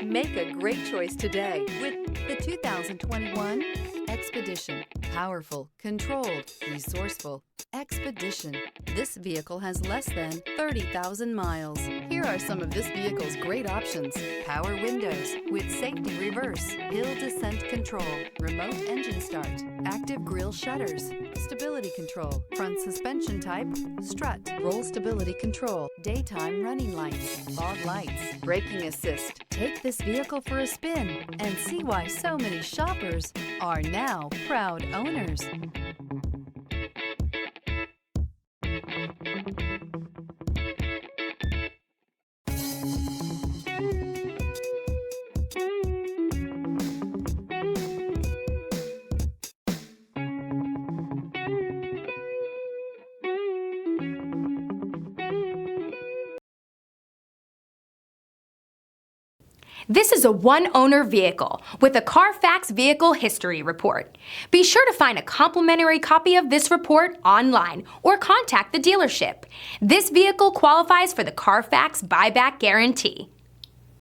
Make a great choice today with the 2021 Expedition. Powerful, controlled, resourceful. Expedition. This vehicle has less than 30,000 miles. Here are some of this vehicle's great options: power windows with safety reverse, hill descent control, remote engine start, active grille shutters, stability control, front suspension type, strut, roll stability control, daytime running lights, fog lights, braking assist. Take this vehicle for a spin and see why so many shoppers are now proud owners. This is a one-owner vehicle with a Carfax Vehicle History Report. Be sure to find a complimentary copy of this report online or contact the dealership. This vehicle qualifies for the Carfax Buyback Guarantee.